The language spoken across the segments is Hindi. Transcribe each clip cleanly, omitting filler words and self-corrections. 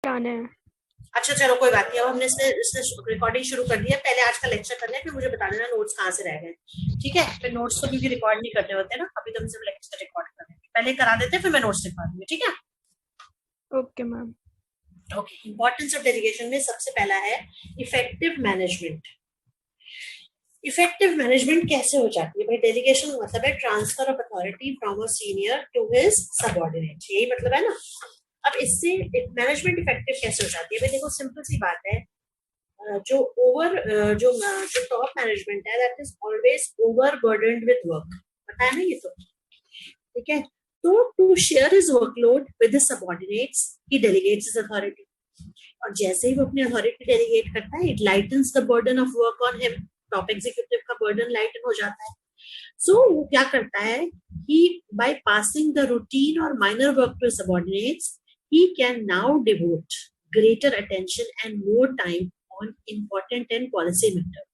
आना है। अच्छा चलो कोई बात नहीं, अब हमने इसने रिकॉर्डिंग शुरू कर दी है। पहले आज का लेक्चर करना है, फिर मुझे बता देना नोट्स कहाँ से रह गए, ठीक है? फिर नोट्स तो क्योंकि रिकॉर्ड नहीं करने होते ना, अभी तो हम सिर्फ लेक्चर रिकॉर्ड कर रहे हैं, पहले करा देते हैं, फिर मैं नोट्स लिखवा दूंगी, ठीक है? Okay ma'am. Okay, importance of delegation में सबसे पहला है इफेक्टिव मैनेजमेंट। इफेक्टिव मैनेजमेंट कैसे हो जाती है भाई? डेलीगेशन का मतलब है transfer of authority from a senior to his subordinate, यही मतलब है ना। अब इससे मैनेजमेंट इफेक्टिव कैसे हो जाती है भाई? देखो सिंपल सी बात है, जो जो टॉप मैनेजमेंट है that is always overburdened with work, पता है ना ये तो, ठीक है? तो to share his workload with his subordinates he delegates his authority, और जैसे ही वो अपनी अथॉरिटी डेलीगेट करता है it lightens the burden of work on him. Top executive का बर्डन लाइटन हो जाता है। सो वो क्या करता है, he by passing the routine और minor work to subordinates he can now devote greater attention and more time on important and policy matter।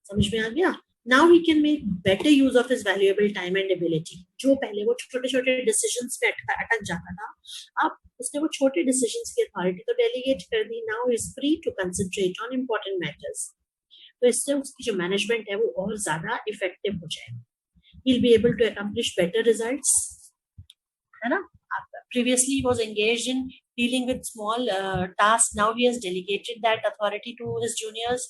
समझ में आ गया? Now he can make better use of his valuable time and ability। जो पहले वो छोटे छोटे डिसीजंस में अटक जाता था, अब उसने वो छोटे डिसीजंस की अथॉरिटी तो डेलीगेट कर दी। Now is free to concentrate on important matters. तो इससे उसकी जो मैनेजमेंट है वो और ज्यादा इफेक्टिव हो जाएगी। he'll be able to accomplish better results, है ना? Previously he was engaged in dealing with small tasks. Now he has delegated that authority to his juniors,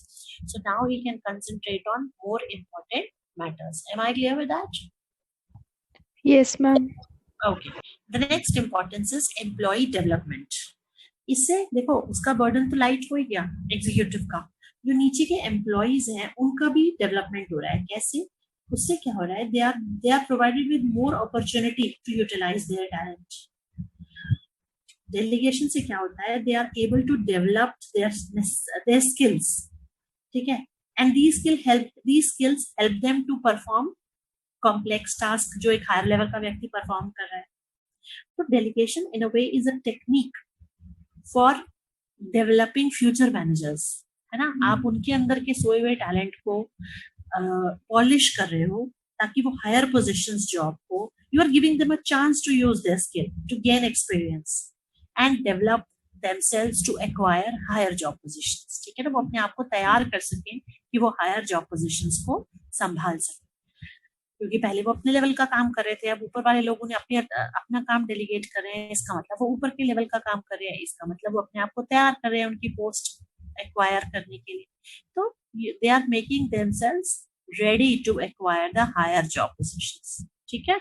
so now he can concentrate on more important matters। Am I clear with that? Yes ma'am. Okay, the next importance is employee development। इससे देखो उसका बर्डन तो लाइट हो ही गया एग्जीक्यूटिव का, जो नीचे के एम्प्लॉइज हैं उनका भी डेवलपमेंट हो रहा है। कैसे? उससे क्या हो रहा है, they are provided with more opportunity to utilise their talent. Delegation से क्या होता है, they are able to develop their skills, ठीक है? And these skills help them to perform complex task जो एक हायर लेवल का व्यक्ति परफॉर्म कर रहा है। तो delegation in a way is a technique for developing future managers, है ना? आप उनके अंदर के सोए हुए टैलेंट को पॉलिश कर रहे हो ताकि वो हायर पोजीशंस जॉब को, you are giving them a chance to use their skill to gain experience and develop themselves to acquire higher job positions, ठीक है ना? वो अपने आप को तैयार कर सकें कि वो हायर जॉब पोजीशंस को संभाल सकें, क्योंकि पहले वो अपने लेवल का काम कर रहे थे, अब ऊपर वाले लोगों ने अपना काम डेलीगेट कर रहे हैं, इसका मतलब वो ऊपर के लेवल का काम कर रहे हैं, इसका मतलब वो अपने आप को तैयार कर रहे हैं उनकी पोस्ट एक्वायर करने के लिए। तो they are making themselves ready to acquire the higher job positions, ठीक है?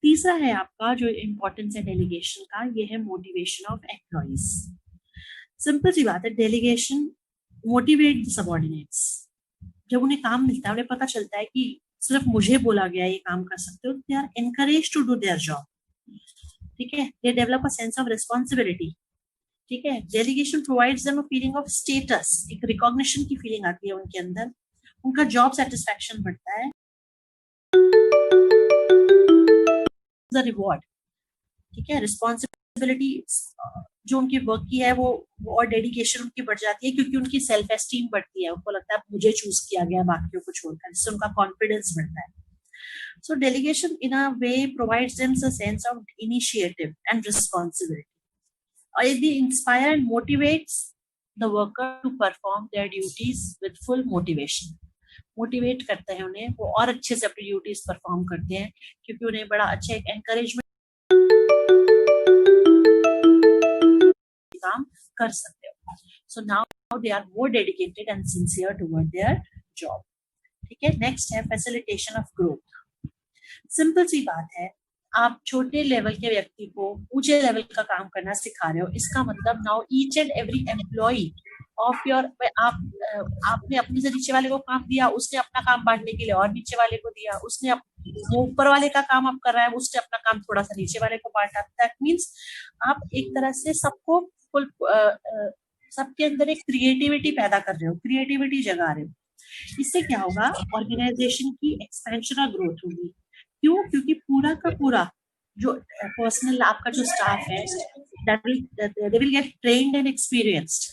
तीसरा है आपका जो इम्पोर्टेंस है डेलीगेशन का, ये है मोटिवेशन ऑफ एम्प्लॉइज। सिंपल सी बात है, डेलीगेशन मोटिवेट द सबऑर्डिनेट्स। जब उन्हें काम मिलता है, उन्हें पता चलता है कि सिर्फ मुझे बोला गया ये काम कर सकते हो, they are encourage to do their job, ठीक है? They develop a sense of responsibility, ठीक है? Delegation provides them a feeling of status, एक रिकॉग्निशन की फीलिंग आती है उनके अंदर, उनका जॉब सेटिस्फैक्शन बढ़ता है, द रिवॉर्ड, ठीक है? रिस्पॉन्सिबिलिटी जो उनकी वर्क की है वो और डेडिकेशन उनकी बढ़ जाती है, क्योंकि उनकी सेल्फ एस्टीम बढ़ती है, उनको लगता है मुझे चूज किया गया बाकियों को छोड़कर, जिससे उनका कॉन्फिडेंस बढ़ता है। So delegation in a way provides them a sense of initiative and responsibility, or it inspires and motivates the worker to perform their duties with full motivation। Motivate करते हैं उन्हें, वो और अच्छे से अपनी ड्यूटीज परफॉर्म करते हैं, क्योंकि उन्हें बड़ा अच्छा एक एनकरेजमेंट काम कर सकते हो। So now they are more dedicated and sincere toward their job, ठीक है? नेक्स्ट है फैसिलिटेशन ऑफ ग्रोथ। सिंपल सी बात है, आप छोटे लेवल के व्यक्ति को ऊंचे लेवल का काम करना सिखा रहे हो, इसका मतलब now each and every employee of your, आपने अपने से नीचे वाले को काम दिया, उसने अपना काम बांटने के लिए और नीचे वाले को दिया, उसने ऊपर वाले का काम आप कर रहा है, उसने अपना काम थोड़ा सा नीचे वाले को बांटा। दैट मीन्स आप एक तरह से सबको फुल सबके अंदर एक क्रिएटिविटी पैदा कर रहे हो, क्रिएटिविटी जगा रहे हो। इससे क्या होगा, ऑर्गेनाइजेशन की एक्सपेंशन और ग्रोथ होगी। क्यों? क्योंकि पूरा का पूरा जो पर्सनल आपका जो स्टाफ है, they will get trained and experienced,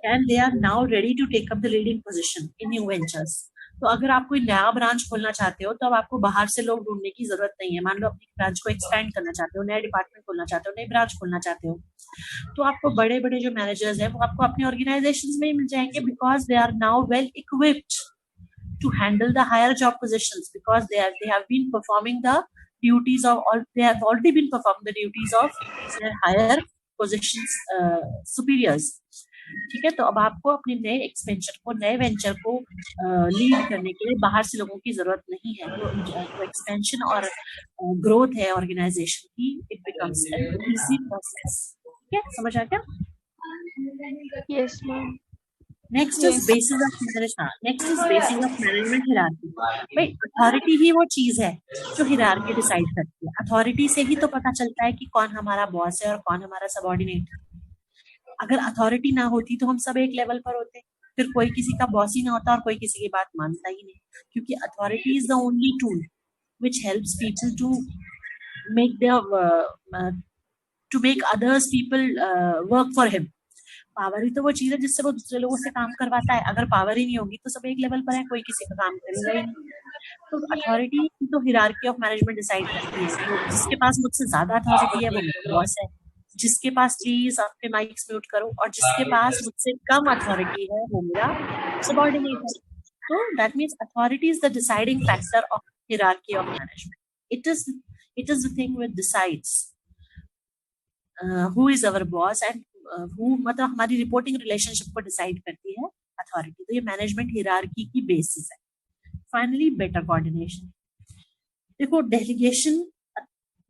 and they are now ready to take up the leading position in new ventures। तो अगर आप कोई नया ब्रांच खोलना चाहते हो तो अब आपको बाहर से लोग ढूंढने की जरूरत नहीं है। मान लो अपनी ब्रांच को एक्सपेंड करना चाहते हो, नया डिपार्टमेंट खोलना चाहते हो, नई ब्रांच खोलना चाहते हो, तो आपको बड़े बड़े जो मैनेजर्स हैं वो आपको अपने ऑर्गेनाइजेशन में ही मिल जाएंगे, because they are now well equipped to handle the higher job positions, because they have been performing the duties of, or they have already been performing the duties of their higher positions superiors. ठीक है, तो अब आपको अपने नए एक्सपेंशन को, नए वेंचर को लीड करने के लिए बाहर से लोगों की जरूरत नहीं है। तो एक्सपेंशन और ग्रोथ है ऑर्गेनाइजेशन की, it becomes an easy process. ठीक है, समझ आ गया? Yes, ma'am. Next is Yes. Basis of management. Next is basis of management hierarchy. भाई अथॉरिटी ही वो चीज है जो हिरार्की डिसाइड करती है। अथॉरिटी से ही तो पता चलता है कि कौन हमारा बॉस है और कौन हमारा सबऑर्डिनेट है। अगर अथॉरिटी ना होती तो हम सब एक लेवल पर होते, फिर कोई किसी का बॉस ही ना होता और कोई किसी की बात मानता ही नहीं, क्योंकि authority is the only tool which helps people to make to make others people work for him. Power ही तो वो चीज है जिससे वो दूसरे लोगों से काम करवाता है। अगर पावर ही नहीं होगी तो सब एक लेवल पर है, कोई किसी का काम करेगा ही नहीं। तो अथॉरिटी तो हिरार्की ऑफ मैनेजमेंट डिसाइड करती है। तो जिसके पास मुझसे ज्यादा अथॉरिटी है वो मेरा बॉस है, जिसके पास, प्लीज अपने माइक्स म्यूट करो, और जिसके पास मुझसे कम अथॉरिटी है वो मेरा सबऑर्डिनेट है। तो that means authority is the deciding factor of hierarchy of management. It is the thing which decides who is our boss and who, मतलब हमारी रिपोर्टिंग रिलेशनशिप को डिसाइड करती है अथॉरिटी। तो ये मैनेजमेंट हिरार्की की बेसिस है। Finally better coordination. देखो डेलीगेशन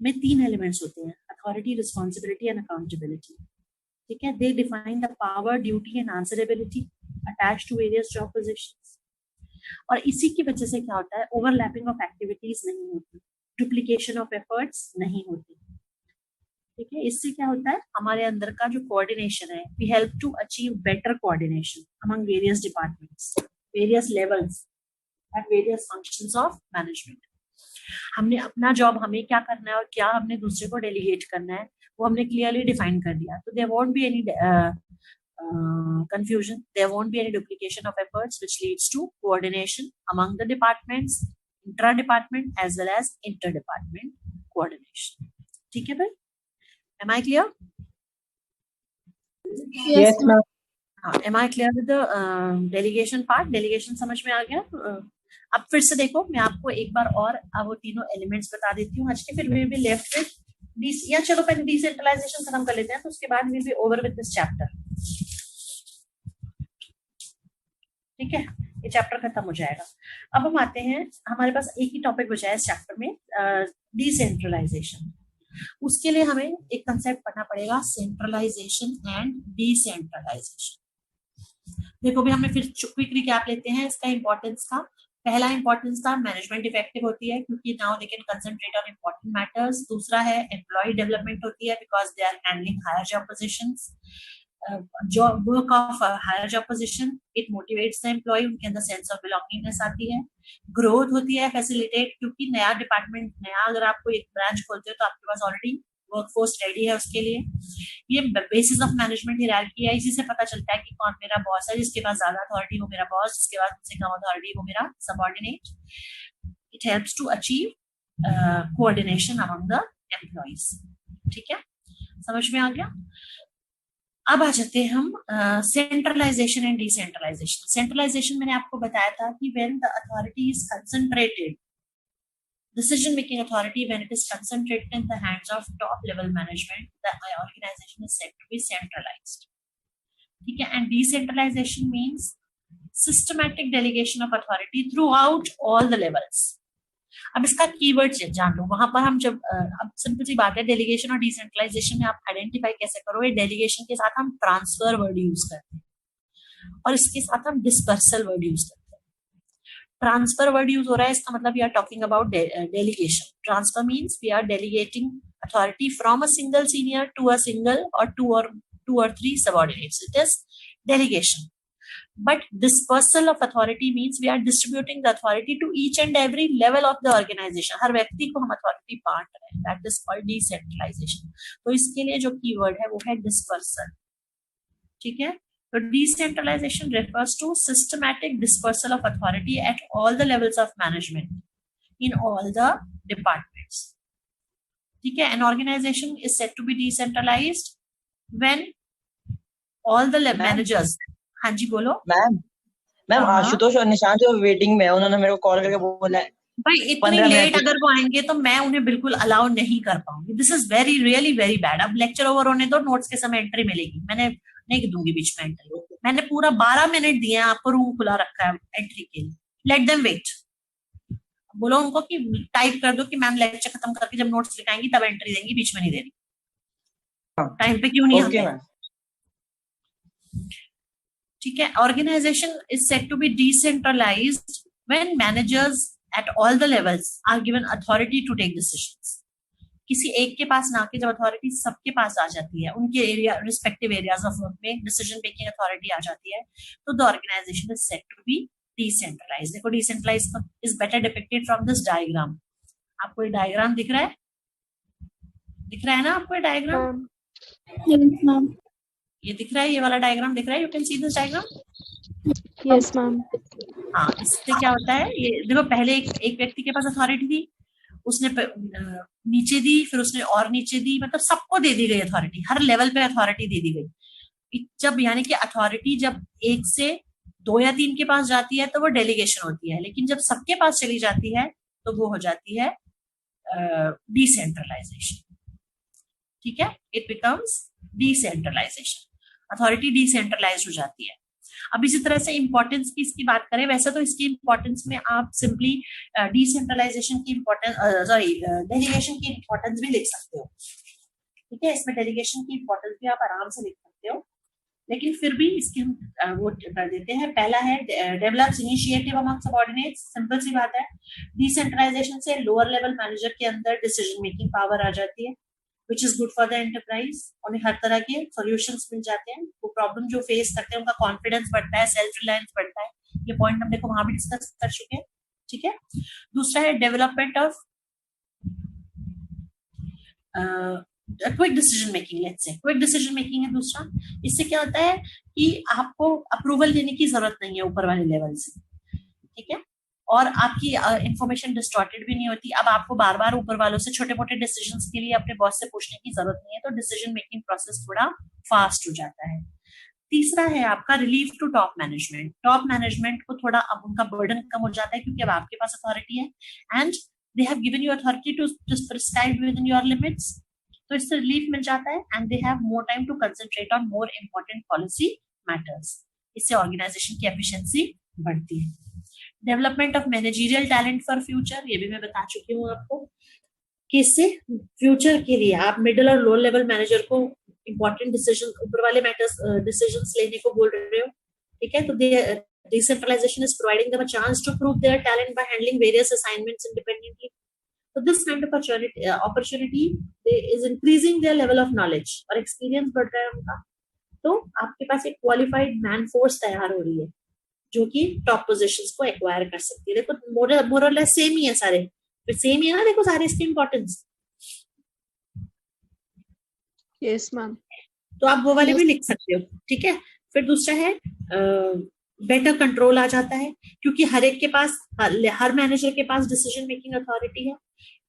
में 3 एलिमेंट्स होते हैं, अथॉरिटी, रिस्पॉन्सिबिलिटी एंड अकाउंटेबिलिटी। ठीक है, they define the power, duty and answerability attached to various job positions. और इसी की वजह से क्या होता है, ओवरलैपिंग ऑफ एक्टिविटीज नहीं होती, डुप्लीकेशन ऑफ एफर्ट्स नहीं होती। ठीक है, इससे क्या होता है, हमारे अंदर का जो कोऑर्डिनेशन है, we help to achieve better coordination among various departments, various levels and various functions of management. हमने अपना जॉब, हमें क्या करना है और क्या हमने दूसरे को डेलीगेट करना है, वो हमने क्लियरली डिफाइन कर दिया। तो there won't be any confusion, there won't be any duplication of efforts, which leads to coordination among the departments, intra-department as well as inter-department coordination. ठीक है भाई, am I clear? Yes, ma'am. am I clear with the delegation part? Delegation समझ में आ गया? अब फिर से देखो, मैं आपको एक बार और वो तीनों एलिमेंट्स बता देती हूँ आज के, फिर we'll be left with या चलो पहले डिसेंट्रलाइजेशन खत्म कर लेते हैं, तो उसके बाद we'll be over with this chapter. ठीक है, ये चैप्टर खत्म हो जाएगा। अब हम आते हैं, हमारे पास एक ही टॉपिक बचा है इस चैप्टर में, डिसेंट्रलाइजेशन। उसके लिए हमें एक कंसेप्ट पढ़ना पड़ेगा, सेंट्रलाइजेशन एंड डिसेंट्रलाइजेशन। देखो भी हमने फिर क्विक रिकैप लेते हैं इसका इंपॉर्टेंस का। पहला इंपॉर्टेंस था मैनेजमेंट इफेक्टिव होती है क्योंकि now they can concentrate on important matters. दूसरा है एम्प्लॉय डेवलपमेंट होती है because they are handling higher job positions, job work of higher job position, it motivates the employee, उनके अंदर सेंस ऑफ बिलोंगिंगनेस आती है। ग्रोथ होती है फैसिलिटेट, क्योंकि नया डिपार्टमेंट, नया अगर आपको एक ब्रांच खोलते हो तो आपके पास ऑलरेडी वर्कफोर्स रेडी है उसके लिए। ये बेसिस ऑफ मैनेजमेंट हिरार्की है, इसी से पता चलता है कि कौन मेरा बॉस है। जिसके पास ज्यादा अथॉरिटी वो मेरा बॉस, जिसके पास मुझसे कम अथॉरिटी वो मेरा सबऑर्डिनेट। It helps to achieve coordination among the employees. ठीक है, समझ में आ गया? अब आ जाते हैं हम सेंट्रलाइजेशन एंड डिसेंट्रलाइजेशन। सेंट्रलाइजेशन मैंने आपको बताया था कि when the authority is concentrated, decision making authority, when it is concentrated in the hands of top level management, the organization is said to be centralized. ठीक है, and decentralization means systematic delegation of authority throughout all the levels. अब इसका कीवर्ड जान लो, वहां पर हम जब अब सिंपल सी बात है, डेलीगेशन और डिसेंट्रलाइजेशन में आप आइडेंटिफाई कैसे करोगे? डेलीगेशन के साथ हम ट्रांसफर वर्ड यूज करते हैं और इसके साथ हम डिस्पर्सल वर्ड यूज करते हैं। ट्रांसफर वर्ड यूज हो रहा है, इसका मतलब we are talking about delegation. Transfer means we are delegating authority from a single senior to a single और टू और three subordinates, it is delegation. But dispersal of authority means we are distributing the authority to each and every level of the organization. हर व्यक्ति को हम authority बांट रहे हैं, that is called decentralization. तो इसके लिए जो कीवर्ड है वो है dispersal। ठीक है, तो decentralization refers to systematic dispersal of authority at all the levels of management in all the departments. ठीक है, an organization is said to be decentralized when all the managers. हाँ जी बोलो मैम आशुतोष और निशांत जो वेटिंग में है, उन्होंने मेरे को कॉल करके बोला है भाई इतनी लेट अगर वो आएंगे तो मैं उन्हें बिल्कुल अलाउ नहीं कर पाऊंगी. This is very really very bad. अब लेक्चर ओवर होने दो, नोट्स के समय एंट्री मिलेगी. मैंने नहीं दूंगी बीच में एंट्री. मैंने पूरा 12 मिनट दिए हैं आपको, रूम खुला रखा है एंट्री के लिए. Let them wait. बोलो उनको कि टाइप कर दो कि मैम लेक्चर खत्म करके जब नोट्स लिखाएंगी तब एंट्री देंगी, बीच में नहीं दे रही. टाइम पे क्यों नहीं आते? ठीक है. Organisation is said to be decentralised when managers at all the levels are given authority to take decisions. किसी एक के पास ना के जब अथॉरिटी सबके पास आ जाती है, उनके area respective areas of work में डिसीजन मेकिंग अथॉरिटी आ जाती है, तो the organisation is said to be decentralised. देखो decentralise is better depicted from this diagram. आपको ये डायग्राम दिख रहा है? दिख रहा है ना आपको ये डायग्राम? Yes, ma'am. ये दिख रहा है, ये वाला डायग्राम दिख रहा है. You can see this diagram. Yes, ma'am. हाँ, इससे क्या होता है, ये देखो पहले एक व्यक्ति के पास अथॉरिटी थी, उसने नीचे दी, फिर उसने और नीचे दी, मतलब सबको दे दी गई अथॉरिटी, हर लेवल पे अथॉरिटी दे दी गई. जब यानी कि अथॉरिटी जब 1 से 2 या 3 के पास जाती है तो वो डेलीगेशन होती है, लेकिन जब सबके पास चली जाती है तो वो हो जाती है डिसेंट्रलाइजेशन. ठीक है, it becomes decentralisation. Authority decentralise हो जाती है. अब इसी तरह से इंपॉर्टेंस की इसकी बात करें, वैसे तो इसकी इंपॉर्टेंस में आप सिंपली डिसेंट्रलाइजेशन की इंपॉर्टेंस डेलीगेशन की इंपॉर्टेंस भी लिख सकते हो. ठीक है, इसमें डेलीगेशन की इंपॉर्टेंस भी आप आराम से लिख सकते हो, लेकिन फिर भी इसकी हम वो कर देते हैं. पहला है develops initiative among subordinates. Simple सी बात है, डिसेंट्रलाइजेशन से लोअर लेवल मैनेजर के अंदर डिसीजन मेकिंग पावर आ जाती है, which is good for the enterprise. उन्हें हर तरह के solutions मिल जाते हैं. वो प्रॉब्लम जो फेस करते हैं उनका कॉन्फिडेंस बढ़ता है, सेल्फ रिलायंस बढ़ता है. ये पॉइंट हम देखो वहां भी डिस्कस कर चुके हैं. ठीक है. दूसरा है development of quick decision making. Let's say quick decision making है दूसरा. इससे क्या होता है कि आपको अप्रूवल लेने की जरूरत नहीं है ऊपर वाले लेवल से. ठीक है, और आपकी इंफॉर्मेशन डिस्टॉर्टेड भी नहीं होती. अब आपको बार बार ऊपर वालों से छोटे मोटे डिसीजंस के लिए अपने बॉस से पूछने की जरूरत नहीं है, तो डिसीजन मेकिंग प्रोसेस थोड़ा फास्ट हो जाता है. तीसरा है आपका relief to top management. Top management को थोड़ा अब उनका बर्डन कम हो जाता है, क्योंकि अब आपके पास अथॉरिटी है and they have given you authority to prescribe within your limits. तो इससे रिलीफ मिल जाता है and they have more time to concentrate on more important policy matters. इससे ऑर्गेनाइजेशन की एफिशिएंसी बढ़ती है. Development of managerial talent for future, ये भी मैं बता चुकी हूँ आपको कि इससे फ्यूचर के लिए आप मिडिल और लो लेवल मैनेजर को इंपॉर्टेंट डिसीजन, ऊपर वाले मैटर्स डिसीजंस लेने को बोल रहे हो. ठीक है, तो decentralisation is providing them a chance to prove their talent by handling various assignments independently. तो this kind of opportunity is increasing their level of knowledge, और एक्सपीरियंस बढ़ रहा है उनका. तो आपके पास एक क्वालिफाइड मैन फोर्स तैयार हो रही है जो कि टॉप पोजीशंस को एक्वायर कर सकती है. देखो मोर और लेस सेम ही है सारे, फिर सेम ही है ना. देखो सारे इसकी इंपॉर्टेंस. Yes, ma'am. तो आप वो वाले भी लिख सकते हो. ठीक है. फिर दूसरा है बेटर कंट्रोल आ जाता है, क्योंकि हर एक के पास, हर मैनेजर के पास डिसीजन मेकिंग अथॉरिटी है.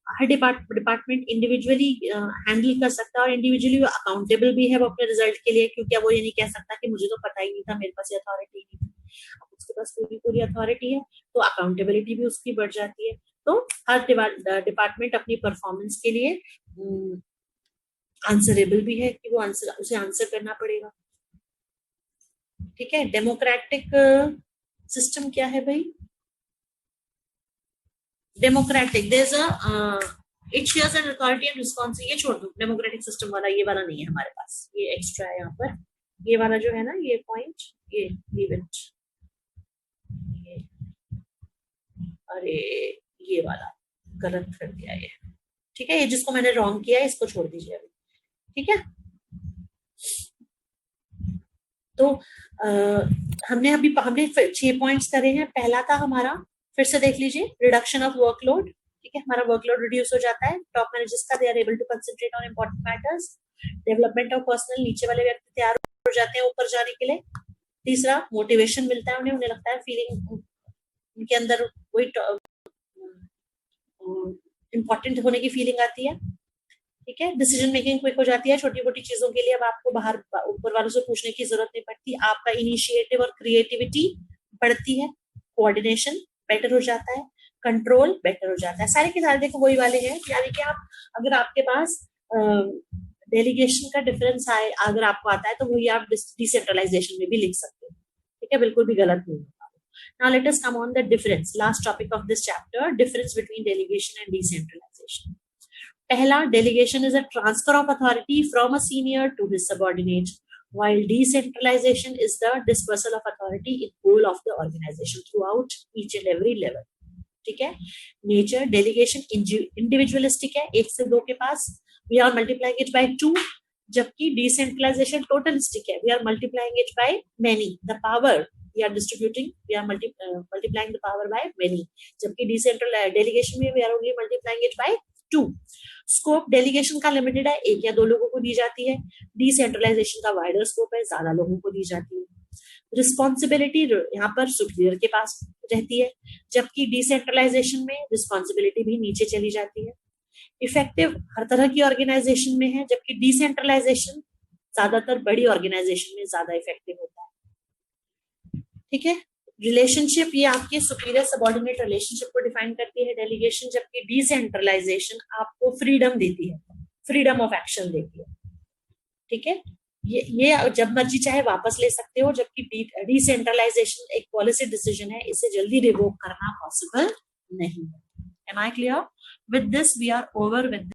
हर डिपार्टमेंट इंडिविजुअली हैंडल कर सकता है, और इंडिविजुअली अकाउंटेबल भी है वो अपने रिजल्ट के लिए, क्योंकि अब वो ये नहीं कह सकता कि मुझे तो पता ही नहीं था, मेरे पास अथॉरिटी नहीं थी. उसके पास पूरी अथॉरिटी है, तो अकाउंटेबिलिटी भी उसकी बढ़ जाती है. तो हर डिपार्टमेंट अपनी परफॉर्मेंस के लिए आंसरेबल भी है कि वो उसे आंसर करना पड़ेगा. ठीक है. डेमोक्रेटिक सिस्टम क्या है भाई? Democratic there is a it shares an authority and responsibility. ये छोड़ दो, डेमोक्रेटिक सिस्टम वाला ये वाला नहीं है हमारे पास, ये एक्स्ट्रा है यहाँ पर. ये वाला जो है ना, ये पॉइंट, ये लीव इट. अरे ये वाला गलत कर दिया ये. ठीक है, ये जिसको मैंने रॉन्ग किया है इसको छोड़ दीजिए अभी. ठीक है. तो हमने 6 पॉइंट्स करे हैं. पहला था हमारा, फिर से देख लीजिए, रिडक्शन ऑफ वर्कलोड. ठीक है, हमारा वर्कलोड रिड्यूस हो जाता है. टॉप मैनेजर्स का they are able to concentrate on important matters. Development of personal, नीचे वाले व्यक्ति तैयार हो जाते हैं ऊपर जाने के लिए. तीसरा मोटिवेशन मिलता है उन्हें, उन्हें लगता है फीलिंग उनके अंदर कोई इम्पोर्टेंट होने की फीलिंग आती है, ठीक है। डिसीजन मेकिंग क्विक हो जाती है, छोटी मोटी चीजों के लिए अब आपको बाहर ऊपर वालों से पूछने की जरूरत नहीं पड़ती, आपका इनिशिएटिव और क्रिएटिविटी बढ़ती है, कोऑर्डिनेशन बेटर हो जाता है, कंट्रोल बेटर हो जाता है। सारे के सारे देखो वही वाले हैं, यानी कि आप अगर आपके पास डेलीगेशन का डिफरेंस आए अगर आपको आता है तो वही आप डिसेंट्रलाइजेशन में भी लिख सकते हो, ठीक है, बिल्कुल भी गलत नहीं होगा। Now let us come on the difference, last topic of this chapter, difference between delegation and decentralization. पहला, delegation is a transfer of authority from a senior to his subordinate, while decentralization is the dispersal of authority in whole of the organization throughout each and every level, ठीक है। नेचर, डेलीगेशन इंडिविजुअलिस्टिक है, 1 से 2 के पास, we are multiplying it by 2, जबकि डिसेंट्रलाइजेशन टोटलिस्टिक है, we are multiplying it by many, the power we are distributing, we are multiplying the power by many, जबकि decentralized delegation में we are only multiplying it by 2. Scope delegation का लिमिटेड है, 1 या 2 लोगों को दी जाती है, डिसेंट्रलाइजेशन का वाइडर स्कोप है, ज्यादा लोगों को दी जाती है। रिस्पॉन्सिबिलिटी यहाँ पर सुपीरियर के पास रहती है, जबकि डिसेंट्रलाइजेशन में रिस्पॉन्सिबिलिटी भी नीचे चली जाती है। इफेक्टिव हर तरह की ऑर्गेनाइजेशन में है, जबकि डिसेंट्रलाइजेशन ज्यादातर बड़ी ऑर्गेनाइजेशन में ज्यादा इफेक्टिव होता है, ठीक है। रिलेशनशिप, ये आपके सुपीरियर सबऑर्डिनेट रिलेशनशिप को डिफाइन करती है डेलीगेशन, जबकि डिसेंट्रलाइजेशन आपको फ्रीडम देती है, फ्रीडम ऑफ एक्शन देती है, ठीक है। ये जब मर्जी चाहे वापस ले सकते हो, जबकि डिसेंट्रलाइजेशन एक पॉलिसी डिसीजन है, इसे जल्दी रिवोक करना पॉसिबल नहीं है। Am I clear? With this we are over with